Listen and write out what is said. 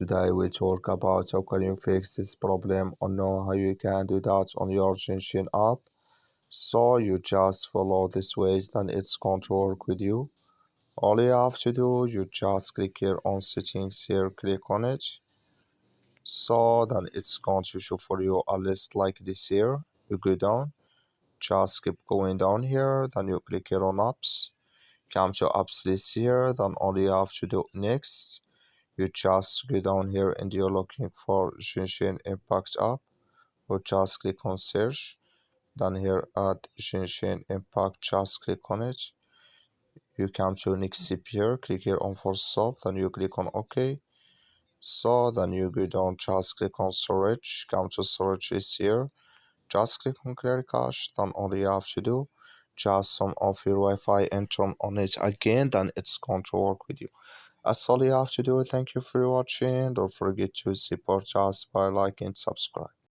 Today we talk about how can you fix this problem or know how you can do that on your Genshin app. So you just follow this ways, then it's going to work with you. All you have to do, you just click here on settings here, click on it. So then it's going to show for you a list like this here. You go down, just keep going down here, then you click here on apps. Come to apps list here, then all you have to do next, you just go down here and you're looking for Genshin Impact app, or just click on search. Then here at Genshin Impact, just click on it. You come to next step here, click here on for stop, then you click on OK. So then you go down, just click on storage, come to storage is here, just click on clear cache, then all you have to do, just turn off your Wi-Fi and turn on it again, then it's going to work with you. That's all you have to do. Thank you for watching. Don't forget to support us by liking and subscribe.